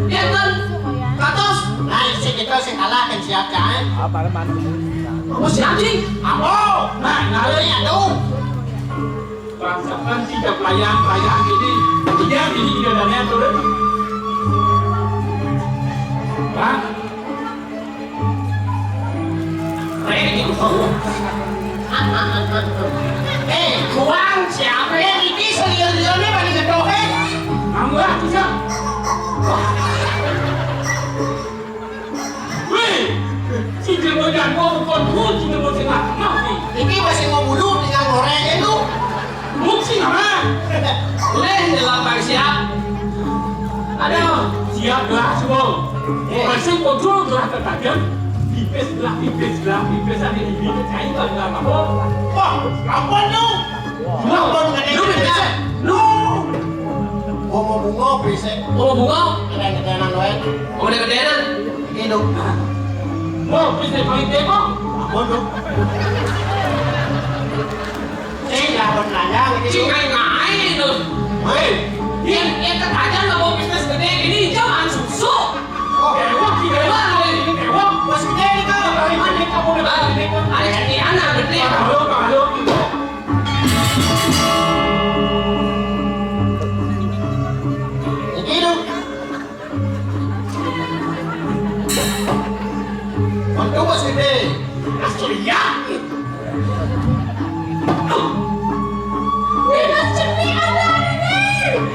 Dia kan katos. Nah, si kita sing kalah kan siap kan? Apa teman? Apa siap sih? Apa? Nah, ngalih aduh. Bangsakan tidak pelayan ini. Dia ini dananya turun. Hah? Kurang siapa yang ini seliur-liurnya paling gedohe? Kamu lah, bisa. Wih, jika mau jangan bukan pun, jika mau tengah mati. Ini masih mau bunuh dengan goreng itu. Mungkin apa? Leh dalam bang siap. Ada siap gelah semua. Masih kontrol gelah tertajam. Pipes ada ini cair gelah apa? Wah, kapan lu? Kapan Lu bisa. Lu. Mau bunga bisa. Oh bunga. Ada lain. Oh ada kedenan. Ini Mau bisa paling teko? apa lu? Saya bertanya ini. Cingai ngai itu. Hei, Yang tertajam nggak mau bisnis gede ini jangan susu. kewak ini kewak. Bos gede nih kau. Dari mana kamu dapat ini? Ada jadi anak gede. Halo. Ini lu. Waktu bos gede. Asli ya.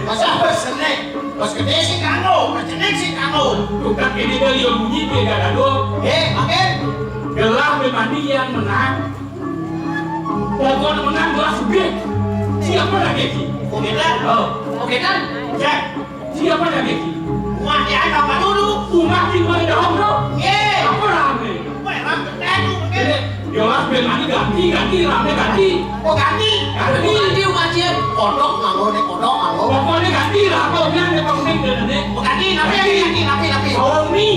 Masa bos seneng? Bos gede sih kamu, berjenek sih kamu. Bukan ini kali yang bunyi dia ada dua. Makin. Gelah memandi yang menang. Pokoknya menang gelah subjek. Siapa lagi ki? Kok kita? Oh, Oke kan? Cek. siapa lagi ki? Umat ya, apa dulu? Umat di mana dong bro? Ye. Apa rame? Wah, ram gede lu makin. Gelah memandi ganti rame ganti. Kok ganti? Ganti. Ganti umatnya. Kodok nganggo nih, kodok nganggo. Pokoknya ganti lah. Kau bilang dia pakai nih. Kok ganti? Napi. Somi.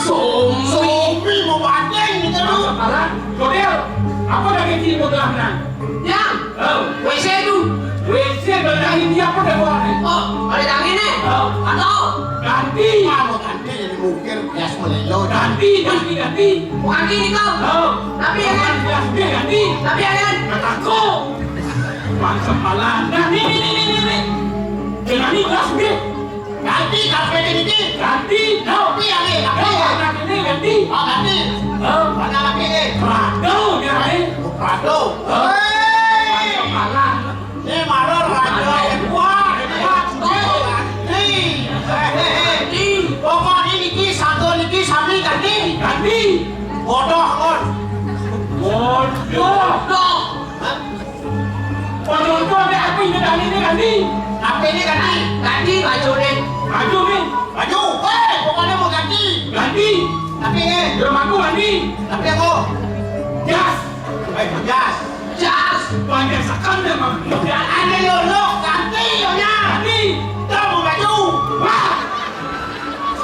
Sopi mau badeng gitu lu. Sekarang, Kodel, apa lagi ki modelnya? Yang. Oh, WC itu. WC berlari dia apa dah buat? Oh ada yang ini. Oh, Atau. ganti. Mau ganti jadi mungkin bias melelo. Ganti. Mau ganti nih kau. Oh, Tapi ya kan. ganti. Tapi ya kan. Kataku. Bangsa pala. Nah, nih. Jangan ini kelas B. Ganti kafe ini. Ganti. No. Tapi yang ini, tapi Oh, ya. anak ini ganti. Oh ganti. Oh, Mana lagi ini? Prado dia nih. Prado. Bangsa pala. Ini maror Prado. Wah, nih. Pokoknya niki satu niki sami ganti. Ganti. Bodoh kon. Bodoh. Dong. Bodoh itu ada apa ini dan ini ganti. Tapi ini ganti. Ganti baju nih. Baju nih. Baju. Pokoknya mau ganti. Ganti. Tapi ini. Di rumahku ganti. Tapi aku. Jas. Jas. Jas. Banyak sekali memang. Ada yolok ganti yonya. Ganti. Tahu mau baju. Wah.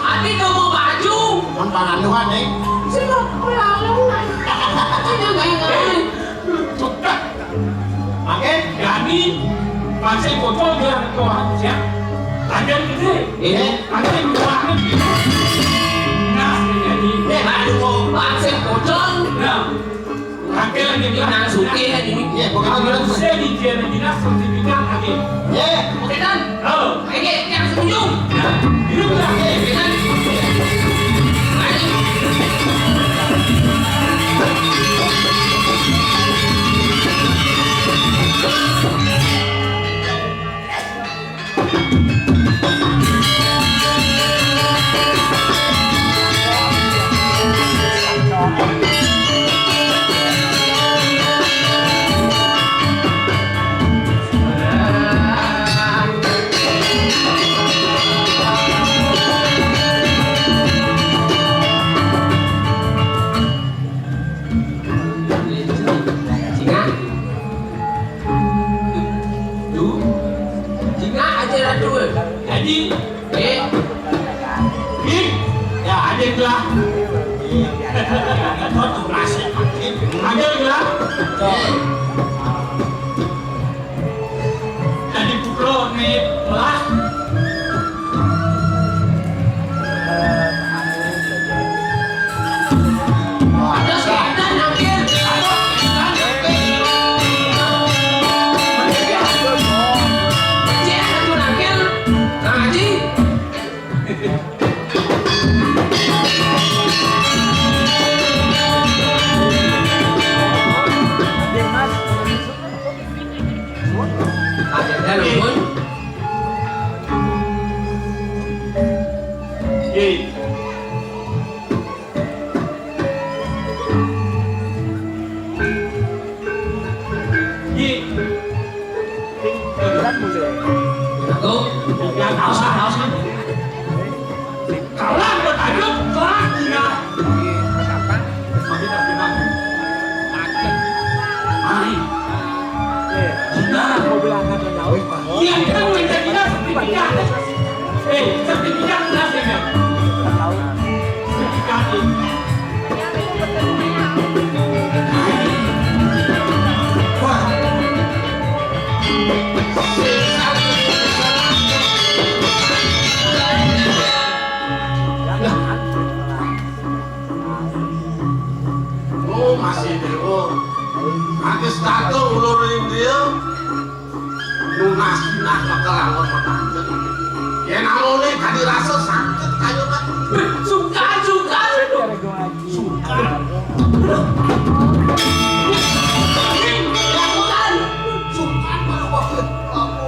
Adi kau mau baju. Mantan Tuhan nih. Sino lalu. Sino ngai. Cepat. Makin. Ganti. Masih bocor dia orang siap. Lanjut gitu. Ini. Nanti keluarin. Nah, jadi. Aduh, bangsa bocor. Nah. Kakek lagi bilang. Nang suki kan ini. Iya, pokoknya Saya di dinas sertifikat lagi. Ye. Oke kan? Oh. Oke, yang setuju. Nah, hidup lagi. Oke kan? Jadi, ya ada gelah. Ada gelah. Jadi pukul nih belah. Ada nuhun. Ye. Ye. Aku. Yang haus. Kalah bertajuk kelas Cina. Kita bilang. Mari. Cina. Iya, kita mulai Cina sertifikat. Sertifikat kelas ya. Sertifikat ini. Oh masih dewo. Nanti satu ulurin dia. Lunas bakalan menanjak. Ya namanya tadi rasa sakit kayu kan. Suka. Lakukan. Sukan malah wakil kamu.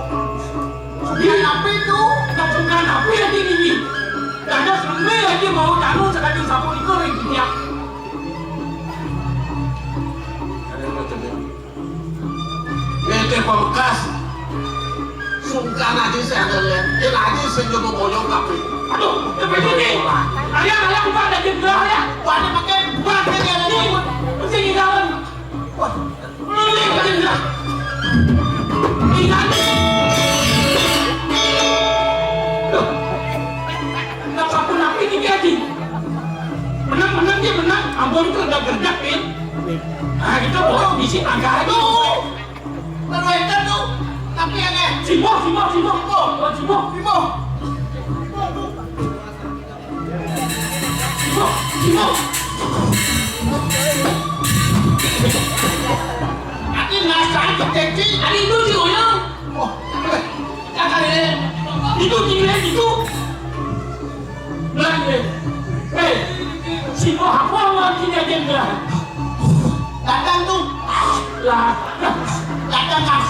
Sukan apa itu? Lakukan apa yang ini? Ada semua lagi mau tahu sekali sapu itu lagi tiap. Ini pembekas. Sukan aja saya ada lihat. Ini aja saya juga boyong kape. Aduh, sampai sini. Ayah bukan ada jendela ya. Wani pakai buat ini ada Ini, mesti jalan. Wah, Ini ke jendela. Ingat. Loh. Tak sapu napi ini lagi. Menang dia menang. Ambon itu udah gerdakin. Nah, kita boleh bisi angka itu. terwenter tuh. Tapi yang Simo. Nanti nasan ketenci. Ada itu si Uyang. Wah, Kakak ini. Itu tinggal itu. Lagi. Simo apa lagi dia jendela? datang tuh. Lah. Datang kan.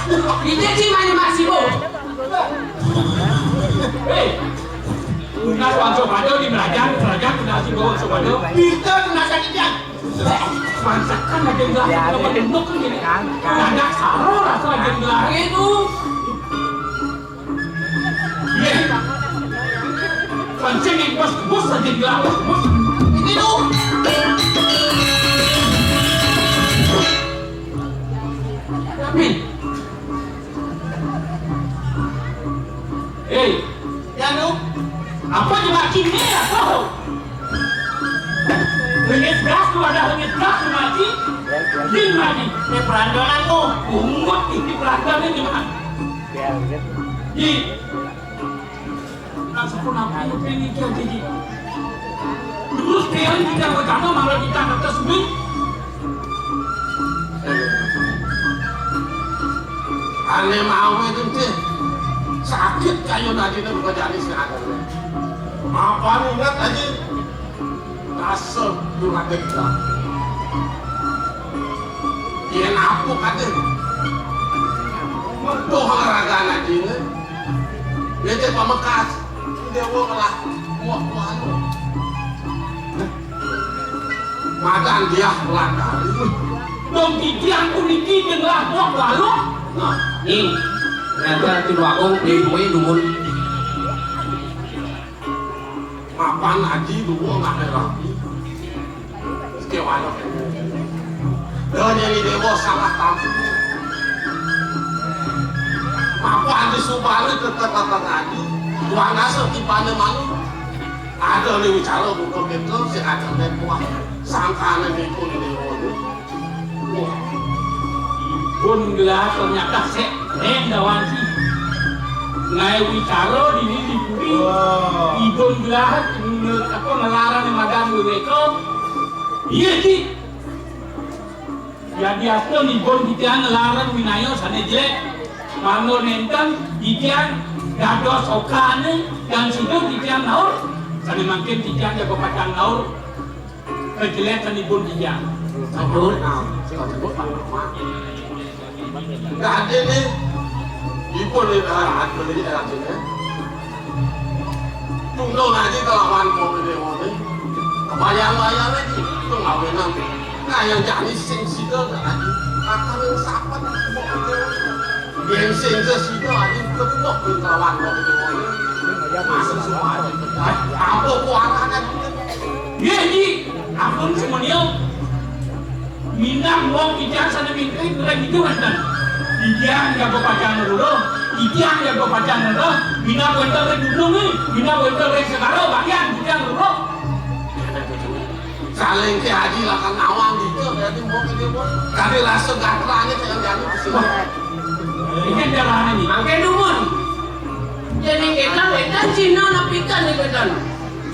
Itu sih masih Bu. Nah, Sobat di belajar udah sih bawa Sobat. Kita kena sakitnya. Mansakan aja enggak, kalau bentuk kan gini. Ada saro rasa aja enggak. Itu. Iya. Pancing bos aja enggak, bos. Ini tuh. Tapi. Ya tuh. Apa juga kini ya kau? Hengit gas tuh ada hengit gas tuh mati. Gimana? Ini perandonan tuh. Umat ini pelajarannya gimana? Di Asapun apa yang pengen kau jadi? Terus kalian kita berkata malah kita kata sebut. Aneh mau itu sih. Sakit kayu tadi itu bukan jadi sekarang. Apa nih ingat aja? Rasa durang kita. Dia napuk aja. Mentuh olahraga aja ini. Dia cek pemekas. Dia mau kalah. Muak-muak. Makan dia melanggar. Dong gigi aku niki dengan buah lalu. Nah, ini. Ternyata itu aku beli dumun. Mapan aja dulu nggak ada lagi. Setiap dan yang dewa salah tahu. Mapan di Subali tetap aja. Tuan asal di mana ada nih bicara bukan betul si ada lepuah sangkaan ini pun dewa. Pun gelas ternyata sek dawan sih. Ngai wicaro di puri. Ibon gelas apa ngelarang madam mereka. Iya sih. Ya biasa ibon kita ngelarang winayo sana jelek. Manor nentang ikan dados okane yang sudah tijang naur sana makin tijang jago pacang naur kejelekan ibu tijang Aduh, kalau sebut nama. Nggak ada nih. Ibu nih ada beli ada sini. Tunggu aja kalau kawan mau beli mobil. Kebayang-bayang lagi itu ngawin nanti. Nah yang jadi sing sido lagi. Akan yang sapat yang sing sido aja kebuk nih kawan mau beli mobil. Masih semua aja. Apa kuarangan? Iya ji, ampun semuanya. Minang mau kijang sana mingkring kurang gitu kan? Kijang jago pacang dulu, kijang jago pacang dulu. Minang wentar dulu nih, minang wentar sekarang bagian kijang dulu. Saling ke haji lah kan awang gitu, berarti mau ke dia pun. Kali langsung gatranya kayak jalan ke sini. Ini jalan ini. Angke dumun. Jadi kita Cina napikan nih beton.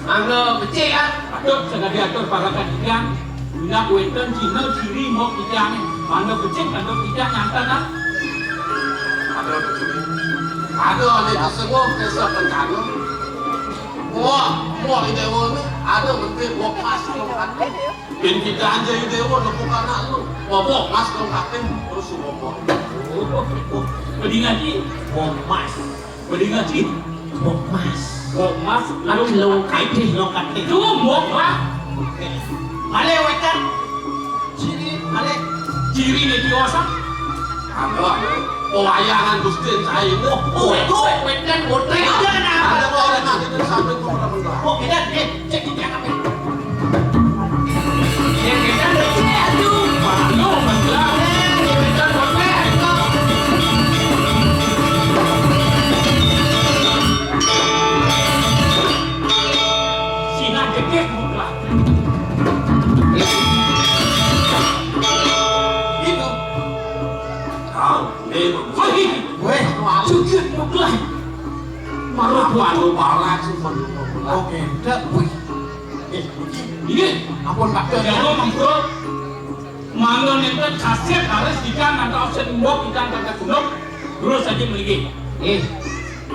Angke becek ah. Atur sengaja atur para kijang. Minang wentar Cina ciri mau kijang. Mana becek, mana kijang nyantan ah. Ada nih tersebut kesel pencana. Wah ide ini ada menteri wok mas lengkapin. Dan kita aja ide bukan anak lu. Wok mas lengkapin terus wok. Beli ngaji, Wong mas. beli ngaji, Wong mas. mas, Lalu longkati. itu bok lah. Ale wetan. Ciri ale. Ciri nih diosa. Ada pewayangan Gustin saya itu. Itu wetan botre. Ada orang nanti itu sampai ke mana? Oh kita cek kita apa? Ya kita cek aduh. Malu menjelang. Wetan botre. Sina dekek muklah. Itu. Kau memang. Wih, Weh, cukit muklah. Malu apa batu. lu balas cuma lu? Oke, dah. Wih. Ini, Ampun Pak. yang lo mangkro. Mangon itu kaset harus ikan atau offset mbok ikan kata kunok. Terus saja meligi.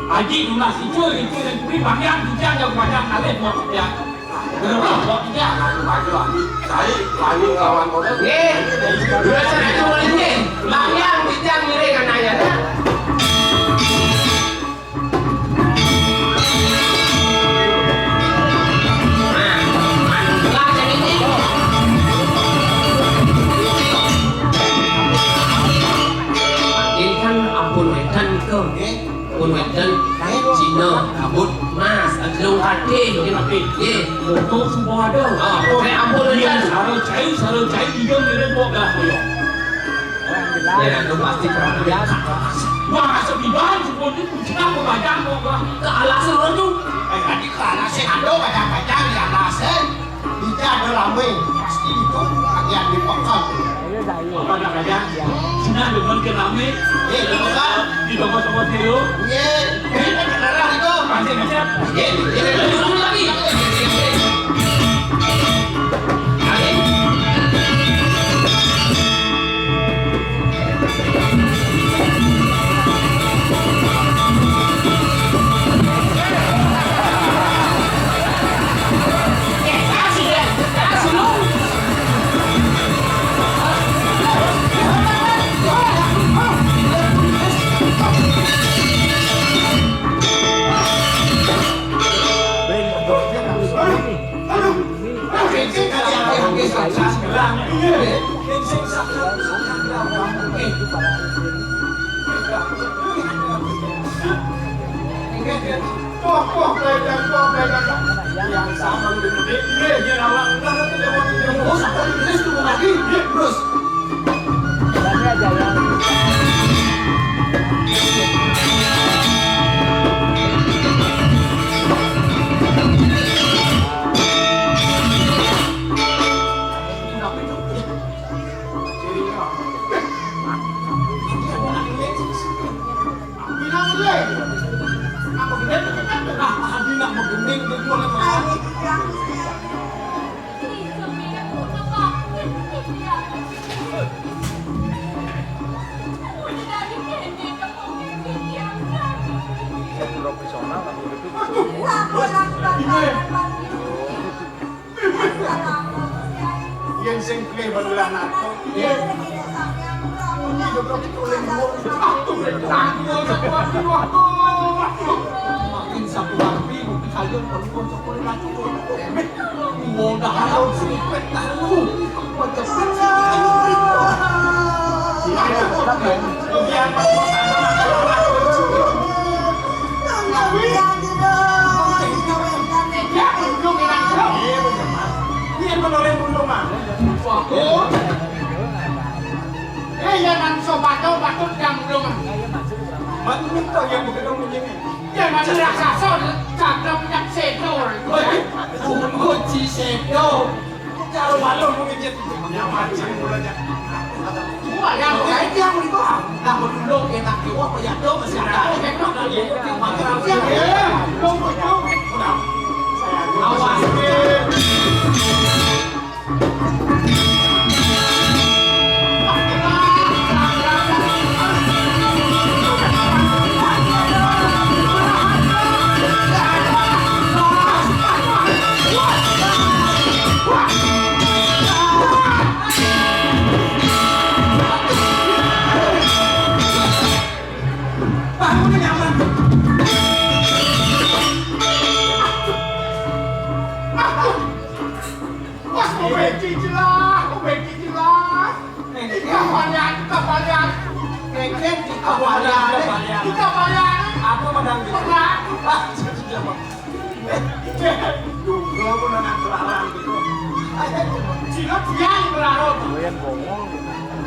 Aji lunas itu dan kuri banyak ikan yang banyak kali mbok ikan. Berapa mbok ikan? Jangan baju lagi. Saya lagi kawan model. Dua sana itu boleh. Langyang bijang ngiri kan ayah dah. Pun wetan Cina abut mas adlung hati Tapi, ye motor semua ada. kayak ampun Dia wetan sarung cai hidung dia mbok lah boyo. ya lu pasti pernah lihat Wah, sebiban sebelum itu kenapa banyak mbok lah. ke alasan lu tuh Tadi ke alasan ada kadang-kadang di alasan tidak ada ramai pasti itu yang dipotong. Apa nak aja? Senang dengan kerame. Betul. Di toko toko Theo. Iya, ini kendaraan itu. Pasti macam. dulu lagi Yang sama dengan dia awak. oh sampai terus tuh lagi Terus bilang dia. Apa gede? Adi nak menggending dia boleh masuk. Yang sing kle barulah nato. Ini dokter tulen mo. Aku bertanggung jawab aku. Makin satu hari kalian perlu sekolah lagi. Mau dah halau sipet tahu. Macam biar yang sobat yang belum. Minta yang begitu begini. Ya mana raksasa cakap yang sedor. Kunci sedor. Kalau malu mungkin jadi macam bolanya. Wah, yang kayak yang itu nah dulu enak juga ya do masih ada enak lagi. Awas.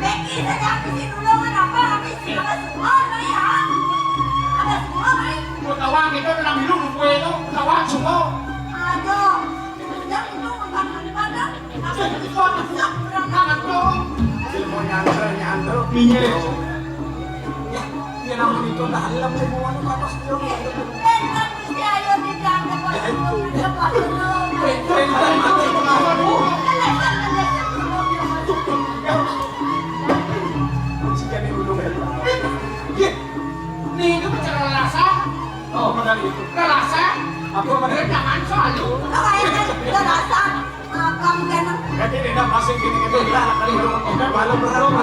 Becky, saya habis dulu kenapa habis ada semua kali ya? Ada semua kali? Kawan kita dalam hidup gue itu kawan semua. Ada. Yang itu makan-makan. Apa itu siap berangkat dong? Ilmu nyantel. Minyak. Ya namun itu dalam semua itu atas dia. Dan kan mesti ayo dijaga kalau dapat dulu. Nih itu bicara rasa. Oh, benar itu. Rasa. Aku benar jangan selalu. Apa yang terasa? Kamu kan? Jadi tidak masih gini-gini lah kali baru.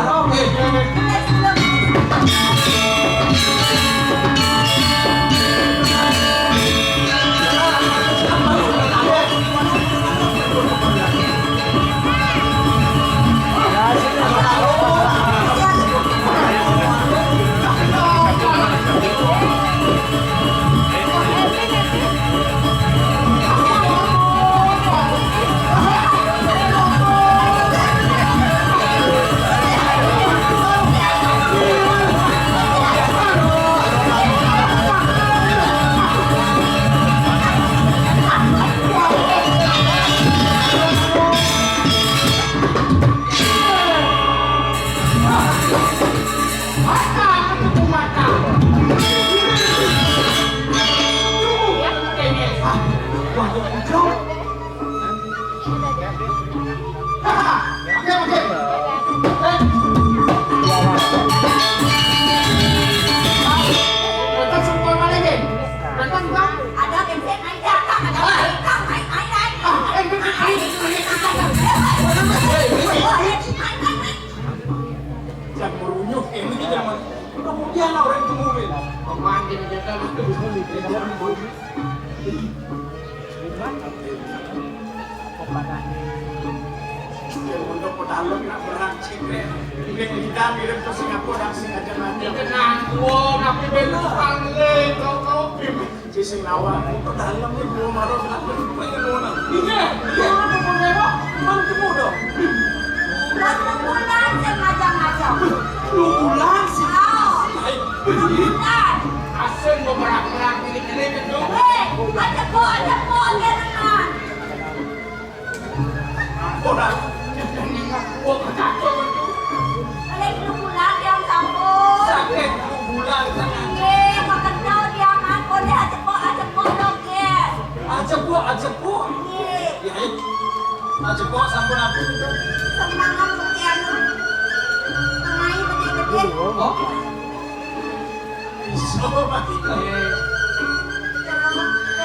Kemudian orang itu mobil. Pemanding kita Untuk pedalung nak berang cekre. Kita mirip ke Singapura dan Singapura nanti. kenang gua tapi belum panggil kau Si Singapura pedalung ni belum harus nak pengeluaran. Iya, apa boleh Mana kemudo? Bulan semacam-macam. Bulan sih. Bulan. asal gua merak-merak ini itu Ada po jangan. Pedal. gua kacau itu Ada itu bulan yang sambung. Sakit bulan sana. Makan tahu dia kan. Boleh ada po dong guys. Aja bu. Ya, aja bu sampun apa itu? Semangat Mutiara. Tengah gede-gede. Oh, Iso mati. Terus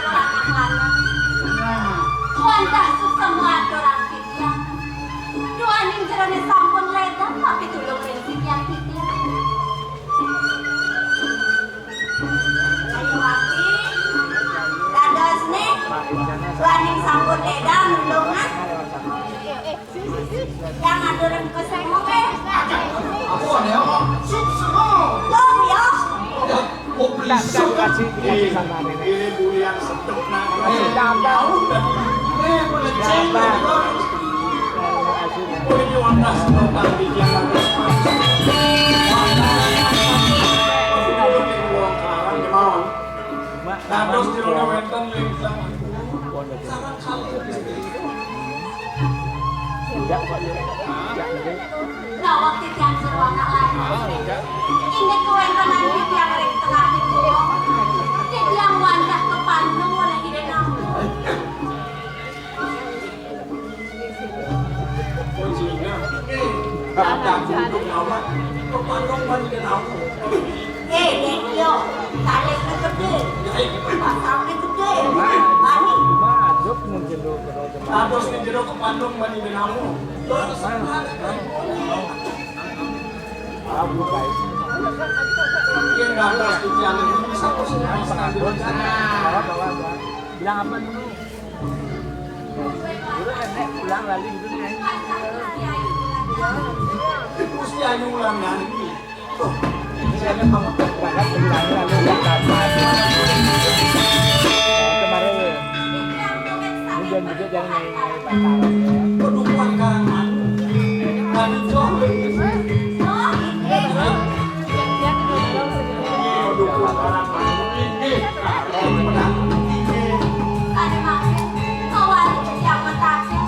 anak-anak. Laning sambut edan nulungan. Jangan durung kesemu Aku ada yang sup semua. Dong ya. Mau beli sup Ini bulian sedep nah. tahu dan boleh cek. Boleh diwakas tentang bikin bagus. Terus di Roda Wenten yang sama. Sangat Nah, waktu yang seru anak lain. Ingat kewentan nanti yang rek tengah itu. Yang wandah ke Bandung oleh ide namu. kuncinya. Kadang untuk nama, kepandang bagi kenal. Dekyo, tarik ke gede. Pasangnya gede. Bani. Terus di jero kepandang bagi kenal. Terus Mungkin nggak terus di jalan ini bisa terus bilang apa dulu? Dulu nenek pulang lagi gitu nih. Mesti aja ulang nanti. Saya kan mau berangkat pulang lalu kemarin hujan juga jangan naik bantal. Penumpang karangan dari jauh penumpang karangan ini Ada makin kawan yang mentaku.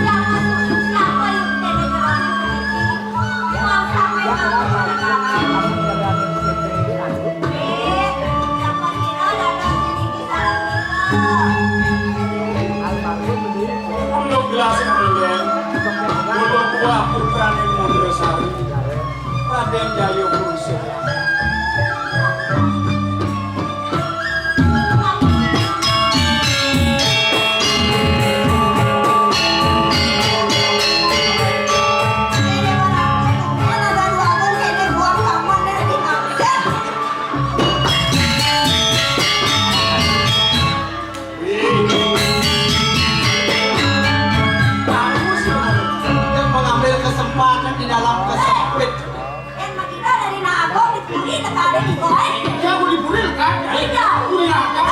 Yang masuk siapa yang tidak jalan ini. Yang sampai untuk gelas kemudian dulu tua putra Mundresari Raden Jayo Bursir Yang mengambil kesempatan di dalam kesempit. ya aku dibulil kan bulil apa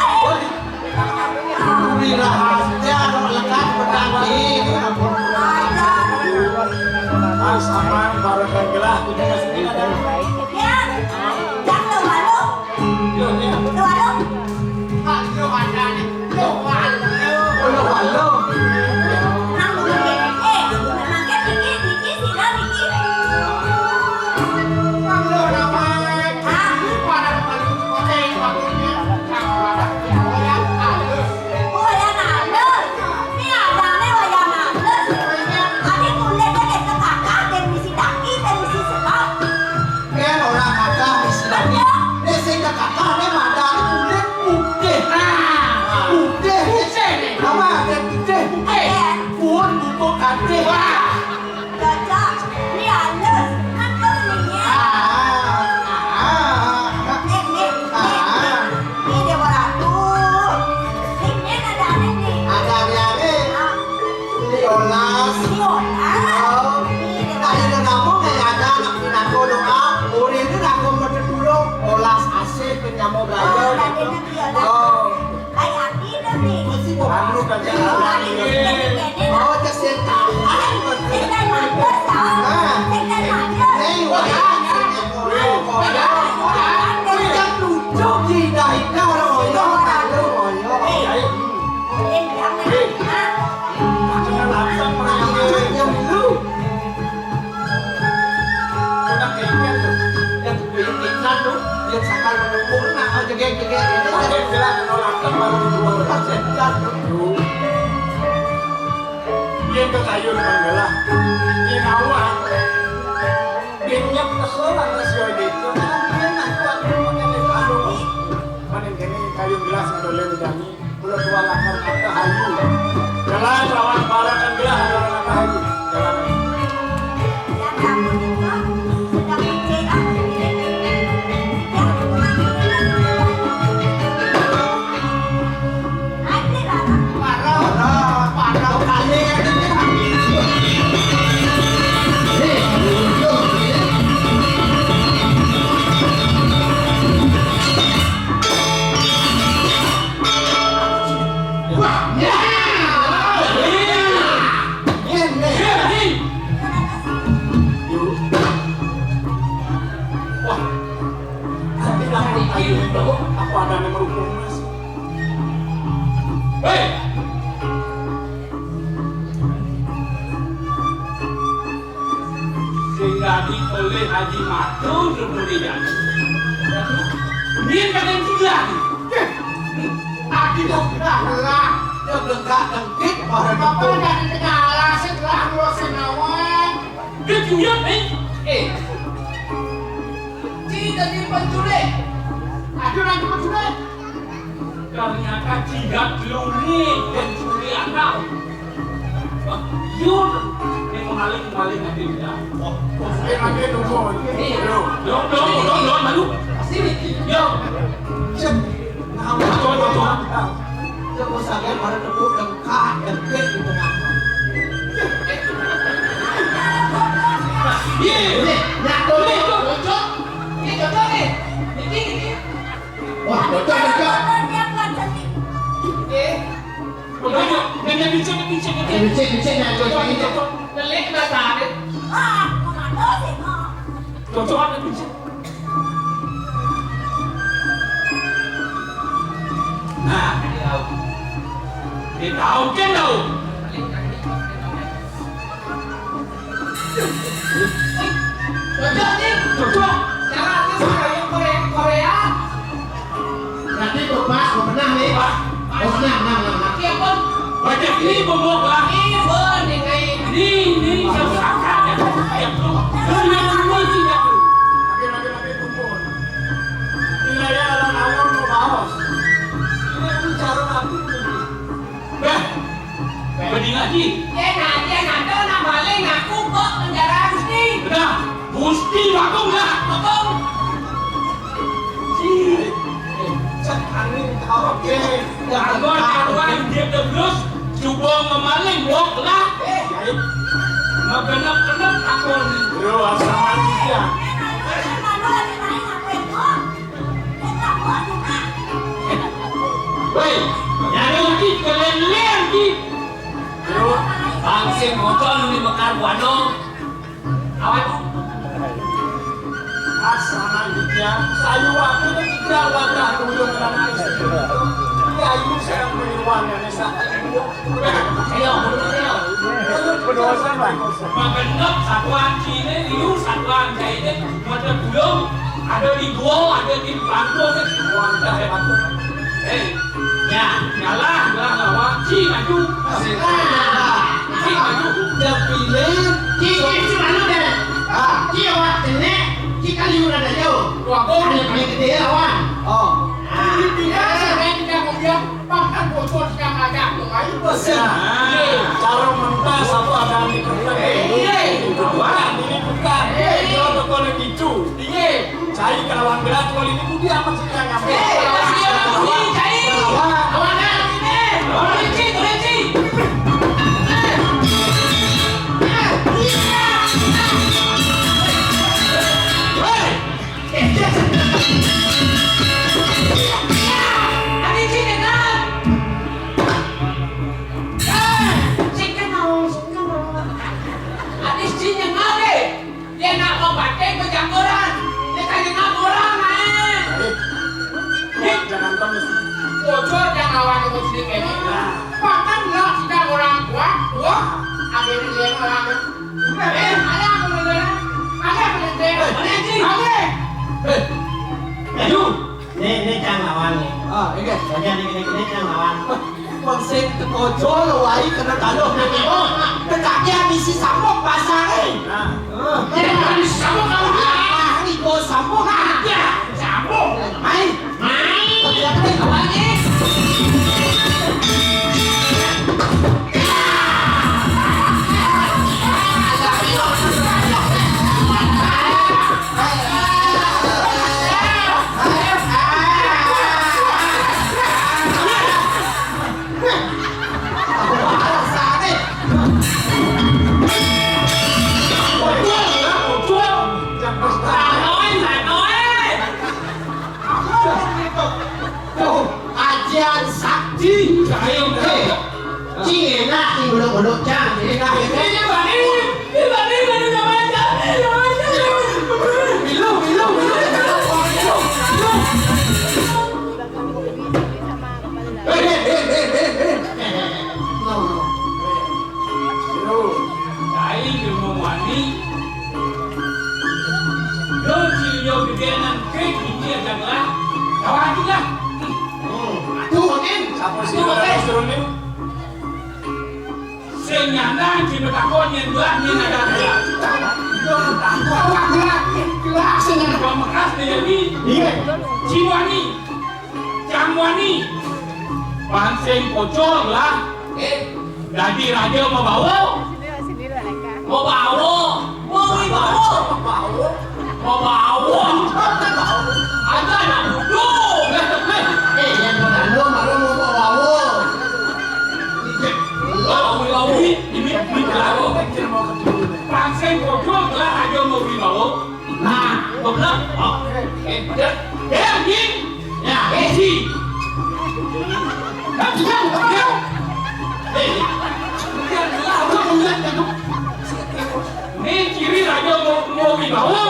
Beri rahasia lekat berganti. harus aman barang gelah tidak masih ada Halo. Kan orang kata istilahnya, ini sehingga kata ini madang kulit putih. Putih. Apa? Putih. Pun butuh kacih. Ada nyari Liolas. Kaya na namo kaya ada anak pinako doa. Uri itu nako matutulong. Olas asik penyamo gayo. Mesti bukan kan jalan ini. Oh keseta. jangan langsung mengambil sudah keinginan tuh Oke, jelas menolakkan baru dijual Dia ke kayu dengan gelah Inawa Dinyap keselan rasio itu Enak kuat pakai kayu Panen kini kayu gelas ngedolin dani Udah tua lakar kata hayu Jalan lawan barang dan gelah adalah kata hayu Jalan Apa ada yang merukung mas? Hei! Sehingga oleh Haji Matur kemudian dia kata yang tiga Aki dong lah, dia dengkak dengkit pada Apa dari negara setelah lo senawan? dia cuyap Tidak di penculik. Aduh nanti penculik. ternyata tidak luni pencuri anak yun yang maling nanti tidak Saya lagi nunggu. dong malu yo cep. Coba. Coba saya pada tepuk dengkak dengkit di tengah. Nak boleh tu bocor. Ini bocor ni. Ini. Wah, bocor. Dia bukan cantik. Dengan bincang Bicik nak bocor ini. Delik bahasa ni. Ah, komando sih, oh. cocok ada bincang nah dia tahu kan tahu Bocor ni. cocok Cara ni sebagai Korea. Nanti Mas mau menang nih. Oh, menang. Laki apa? baca ini bobok lah Ini pun dengan ini sasarannya yang tu semua tidak Lagi nunggu. Wilayah alun-alun mau bawas. Ini cara nanti. Berding lagi dia nak tu nak balik ngaku kok penjara Gusti. benar Gusti bakung lah Betul. Angin kau ke? Kawan dia terus cuba memaling wok lah Magenap-genap takon ni Yo, sama dia. Komando lagi naik apa itu? Dia tak buat juga. Wei, yang lagi kalian lagi Yo, Bangsin motor ni mekar wano. Awak tu. sama dia. Sayu aku ni tiga wadah tuyul dan istri. Dia ayu saya meniruan yang sakit. Ayo. Berdosa bang. Magenap satuan Cina liu satuan Cina macam belum ada di gua ada di bangku ni Wanda hebat. ya nyalah lawan Ci maju Ci maju Dia pilih. Cik mana dah? Cik awak tenek. Cik kali udah dah jauh. Ada paling gede lawan. Oh. Dia sampai tidak ngomong bahkan bocor sekarang agak tu. Ayo Pesen. Cara mentah satu ada di kertas. Ini bukan. Kalau toko gitu. Cai kawan berat kalau ini budi amat sih yang ngambil. Jangan temes. Bocor yang awal itu sedikit ini. Bahkan nak sidang orang tua, akhirnya dia orang ada yang boleh ada Ayo Ini Cang lawan nih. Oh, ini bagian ini Cang lawan. Konsep kekojo lawai kena taluh nih. Oh, tekaknya misi sambung pasang nih. Jangan sama kau Ini go sambung. ya, sambung. Main. Lihat nih kawan nih. Nói. Tuh, Saya Cing enak sih belum cang. Jadi enak ya. Senyanda di metakonnya dua ni ada mekas jadi Ciwani Jamwani Panseng pocor lah jadi raja mau bawa ada nak duduk Yang malu mau bawa. ini kalau Panseng pocor lah raja mau bawa nah betul ya si ini kiri raja mau dibawa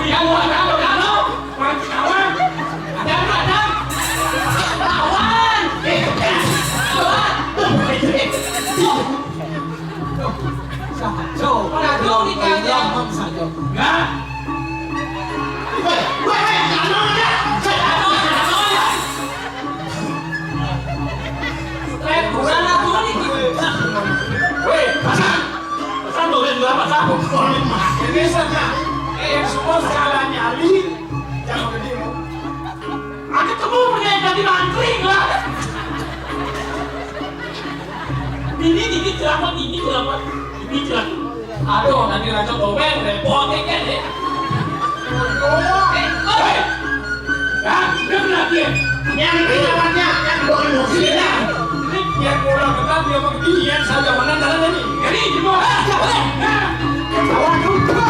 yang warna kalau kawan ada lawan semua salah nyali jangan kedimo aku temu punya jadi mantring lah ini celaka aduh nanti raja dobeng repot kan deh kan kena dia Yang lawannya yang bawa emosi lah. ini yang kurang ketat dia beginian saja mana jalan ini jadi di bawah Kawan juga.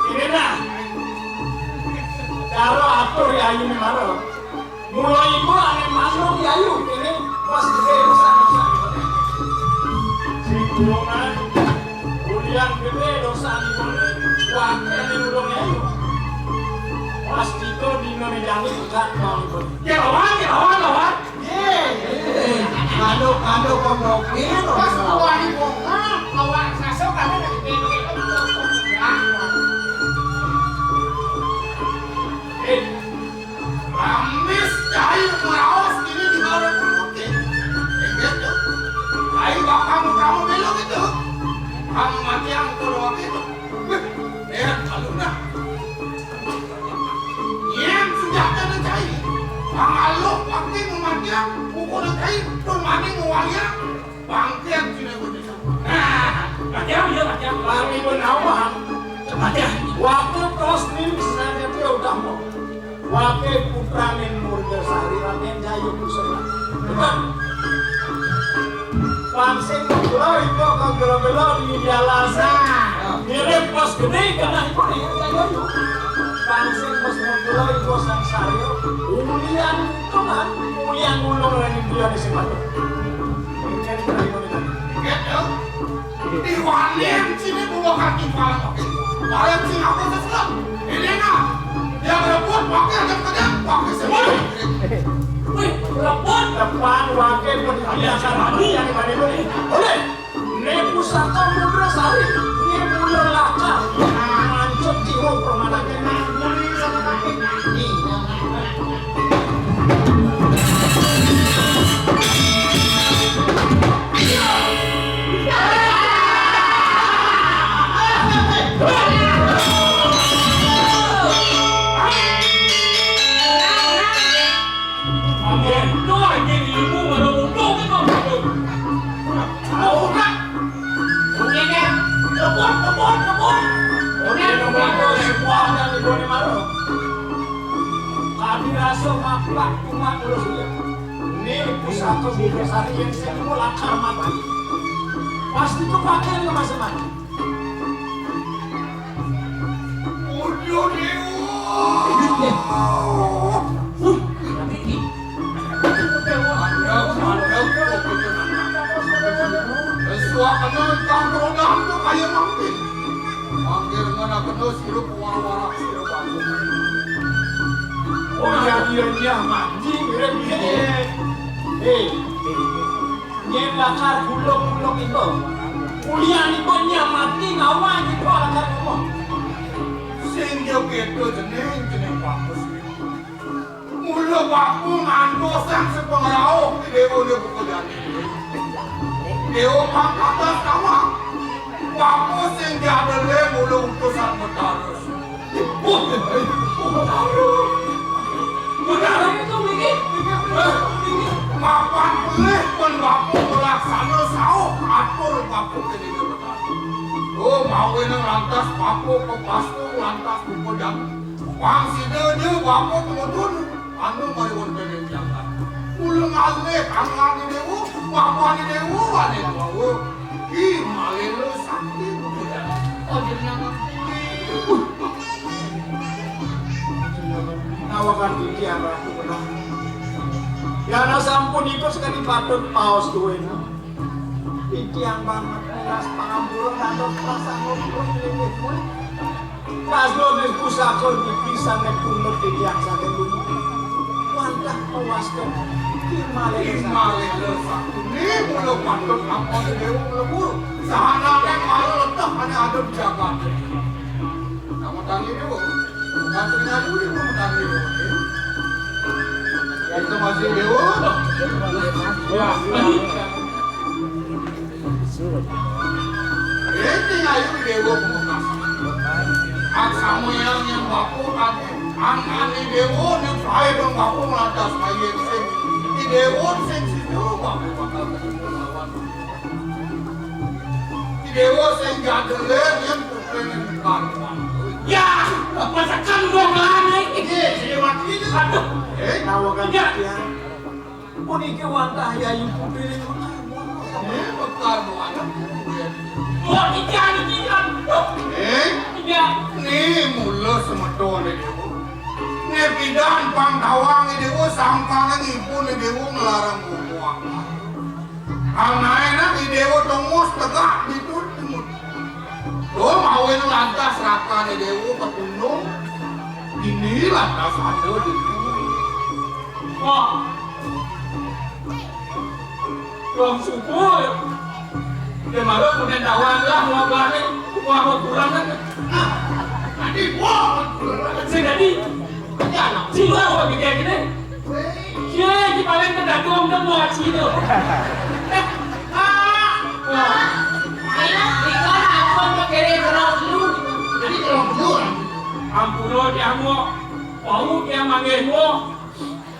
Ini nah, cara atur ya ini maro. Mulai ibu ane masuk ya yuk ini pas gede dosa. Si gulungan, kemudian gede dosa di mana? Wakil di gulung ya yuk. Pas itu di nomedani bukan mau ibu. Ya lawan. Kado pondoknya Pas lawan di bongkar, lawan sasok ada di Ramis cahaya merawas ini di bawah perutnya. Gitu. Ayo kamu belok itu. Kamu mati yang kedua itu. Lihat alurnya. Yang senjata dan cahaya. Bang aluk waktu mematian pukul dan cahaya. Permani mewalia. Bangkian tidak begitu. Macam lagi benawang. Waktu terus nih misalnya dia udah mau. Wakil putra Murga Sari Raden Jayu Kusuma. Betul. Pansing gelo itu kok gelo-gelo di jalasa. Mirip pas gede kena itu Jayu. langsung mas mulai kosan saya ulian kan ulian ulung lagi dia di sini mungkin Gitu. Di wanem sini bawa kaki kepala pakai. Wanem sini apa sesuatu? Ini nak. Dia berebut pakai ada kadang pakai semua. wih rebut depan wakil pun biasa mandi yang mana boleh boleh ini pusaka mudra sari ini mula laka mancot jiwa permananya muli sama kaki ini pusaka Bugasari yang semua lakar mati pasti kepake ke masing-masing Udah Suasana tangkrongan tuh kayak manggil. Manggil mana kena sirup warna-warna sirup aku. oh iya mati mirip-mirip nyen lakar gulung-gulung itu kuliah itu mati ngawang itu lakar ngomong Sing yo gitu jeneng bagus. Mula baku ngantosan sepengrau di dewa dia pekerjaan ini. Dewa pangkatas nama. Baku sing diadele mula utusan Metarus. Metarus itu mikir Mapan pelih pun baku melaksana sauh atur baku ke di Metarus. Oh mau ini lantas baku ke pastu lantas pekerjaan. Wang sidenya baku kemudun. Anu mari wonten ing jangan. Ulang alih kangen dewa, bapak dewa ane bawa. Ih malelo sakti pemuda. Oh jenengan nawakan iki apa aku pernah ya na sampun ikut sekali patut paus duwe iki yang banget kelas pangampura kantor perasaan ngobrol ini pas lo di pusaka dipisah nek kunut di yang sakit dulu wantah pawaskan malelo sakti. Ini mula patut apa dewa lebur. Sahana nek malu letah ane adem jagat. Kamu tangi dewa. Kantornya dulu dia mau tangi dewa. Ya itu masih dewa. Ya, tadi Ini ayo dewa pemukas. Aksamu yang baku tadi. Ang-ani dewa ni saya dong baku melantas mayin sing. Di dewa sing situ baku bakal ketemu lawan. Di dewa sing gadele yang kepengen karuan. ya, masakan dong lah nih. Siliwat ini aduh. nawakan iki pun iki wantah ya ibu diri Bekar doang. Mau dijani tidak. Tidak. Nih mula semeton ni dewa. Nih pidan pangkawang ni dewa sampang ni pun ni dewa melarang buang. Anaknya ni dewa tunggus tegak ditut temut. Lo mau yang lantas raka ni dewa petunung. Ini lantas ada di Wah. Belum subuh. Dia malu kemudian tawang lah mau balik. Mau kurang kan. Tadi wah. Jadi jiwa kok kayak gini. Iya, di paling kedadung dan buat sini. Ampuro dia mau, mau dia manggil mau,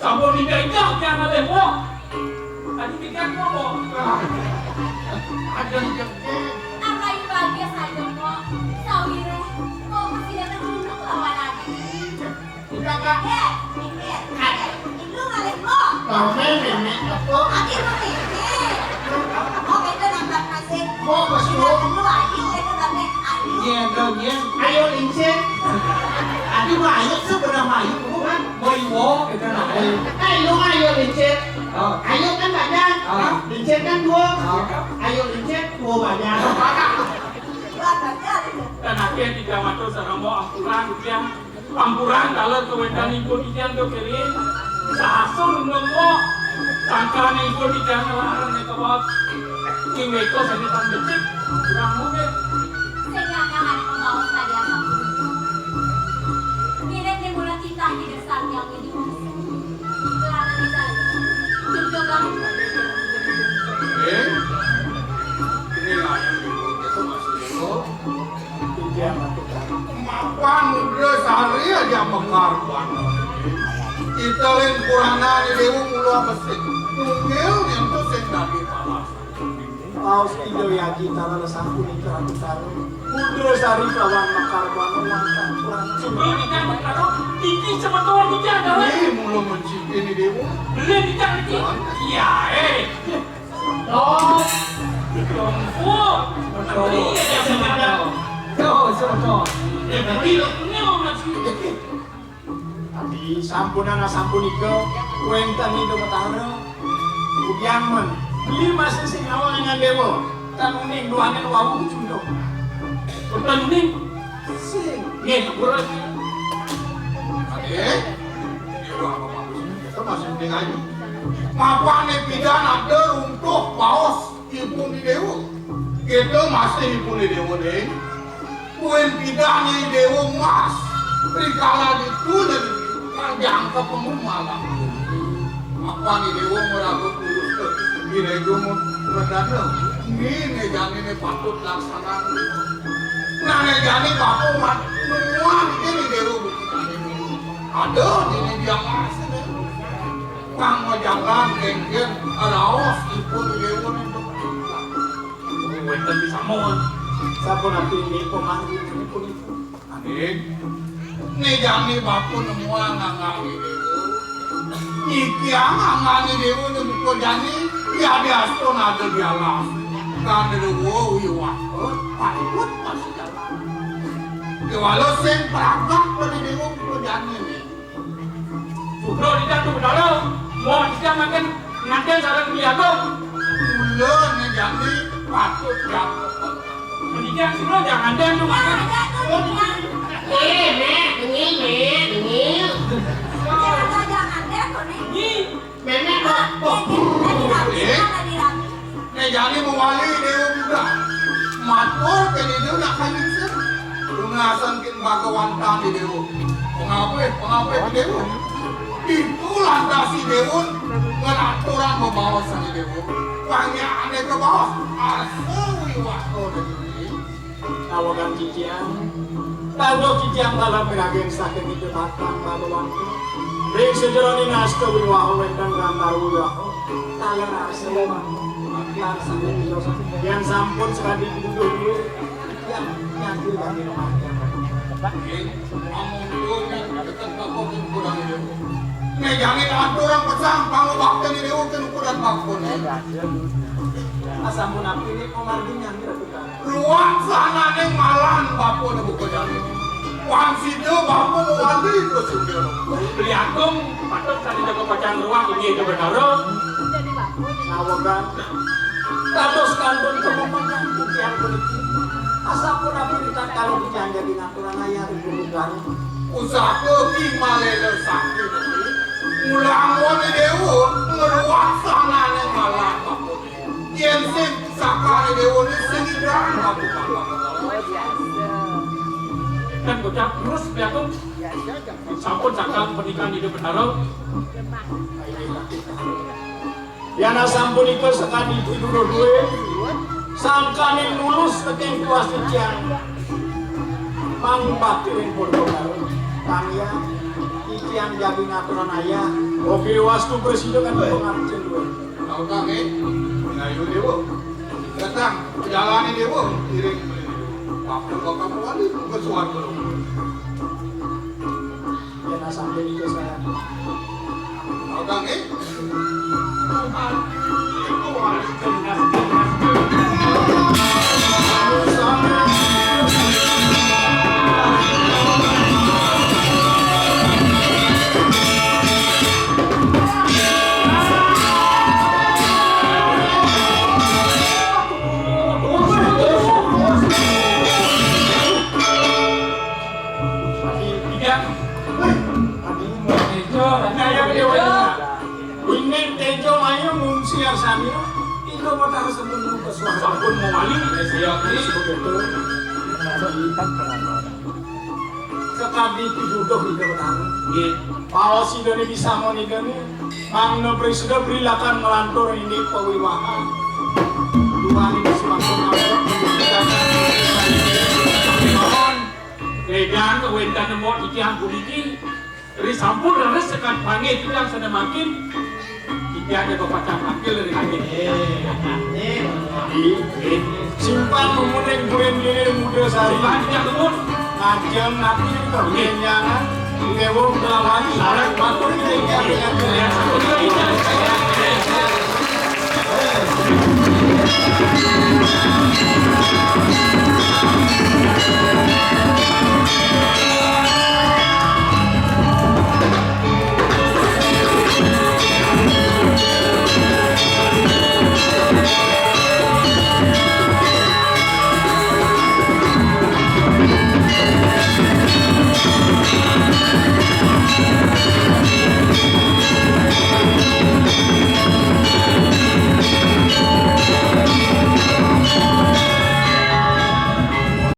campur di gajah dia manggil mau. Tadi pikir mau. Ada yang Apa yang bahagia saja kok? Sawire, kok masih datang untuk lawan lagi? Ibadah mikir, itu ngalih kok. Akhir mikir. Oh itu nambah kasih. Tidak perlu lagi itu tapi Iya dong ya. Ayo lincin. Aduh mayu sebenarnya mayu bukan? Moiwo Itu nah. Ayo ayo licin. Ayo kan banyak. Licin kan dua. Ayo licin dua banyak. dan akhirnya tidak masuk saramo ampuran dia ampuran kalau kewedan ibu dia tuh kiri sasun nunggu sangkaan ibu dia ngelarang nih kebot kiwe itu saja tan becik kurang mungkin Sehingga akan membawa saya Ngirit ni mula cinta di dasar yang ini Kelana di sana Tunjukkan Inilah yang dibuat masih itu. Itu yang lakukan. Mapan udah sehari aja mengkarban. Kita lain kurangan di dewa mulu mesin. Tunggal yang tuh sing dari palas. Paus Indo ya kita lalu sampun itu aku taruh. Kudro sari kawan makarban ulang kurang. sebelum kita bertaruh tinggi sebetulnya kita adalah Ini mulu mencipin di dewa. beli di cantik ya oh tunggu nanti ya sebenarnya berarti ini mau masih Tapi sampunan sampun iko kuentan itu matahara. Ugian men. Beli masih sing awal dengan dewo. Tanuning duanen wawu cundok. bertanding Sing. nih berarti Adik, dewa apa bagus? Kita masih penting aja. Mapan pidana ada untuk paus ibu di dewa. Kita masih ibu di dewa deh. Kuen pidana di dewa mas. Rikala itu jadi jangka pemumalan. Apa nih dewa meragut lulus ke Girego mendadak. Ini jangan patut laksanakan. Nah jadi bapak mat semua ini dewa ada ini dia masih kang mau jalan genggen raos ibu dewa itu. wetan bisa mohon Sampun api ini pemanggil ini pun itu. Adik, ini jami bapak semua ngangali dewa. Iki ngangali dewa itu bukan jani ya biasa ada dia lah. Kan dewa wiwa, patut masih jalan. Walau sen perangkat pada dewa bukan jani nih. bro di dalam bertaruh mau kita makan nanti sarang biago Mula nih jani patut jatuh. pendidikan sebelum jangan ada yang makan Nek, dengil. nih Memek Nek jadi mewali dewa juga. Matur ke di dewa nak kanisa. Lungasan kin bagawantan di dewa. Pengape di dewa. Itu landasi dewa ngelaturan membawa sang dewa. Banyak aneh ke bawah. Asal wiwako dari Nawagan cician. Tahu cician dalam beragen sakit itu batang baluan. Ring sejeroni nasto wiwaho wendang gantaru wiwaho. Tayan arselema. Makian sampai dijosan. Yang sampun sekali dulu. Yang nyakil bagi rumahnya. Nek jangan aturan pesang pangu bakten di dewa kan ukuran bakun. Asampun api ini pemargin yang dilakukan. Ruang sana neng malan bakun bukan jadi. Wang situ bakun wali itu sendiri. beli agung patut tadi jago pacang ruang ini itu bertaruh Nawagan. Tados kandung kemudian cician politik. Asampun api kita kalau cician jadi ngaturan ayah ribu-ribuan. Usaha kimalele sakit. Mulang wani dewa ngeruang sana neng malan bakun. Yen sing sakare dewa ni sendiri bakun. dan bocah terus biagung sampun cakap pernikahan hidup bertaruh Yana sampun ikut sekali tidur dua. Sangkanin lulus keteng kuas cician. Mangbatirin Portugal. Tanya cician jadi ngaturan ayah. Oke wastu presiden kan pengarcin dua. Tahu tak ni? Ngayu dewa. Datang jalani dewa iring. Bapak wali ke suatu. Yana sampun ikut saya. Tahu tak ni? Tuhan itu harus jelas Sampai siar sani itu mau tahu sebelum ke suara Sampun mau maling saya ini begitu Ada ikan pengamal. sekali duduk itu tahu nggih. paus itu bisa mau nih Mangno Presiden berilakan melantur ini pewiwahan dua ini semakin awal Mohon legan kewentan nemo iki angku iki ri sampun leres sekan pange tidang sana makin iki ada bapacang akil dari angin. simpan memuning buin muda sari Sebab tidak temun ngajeng nabi kebenyangan Dewo melawan sarang matur ini ya satu lagi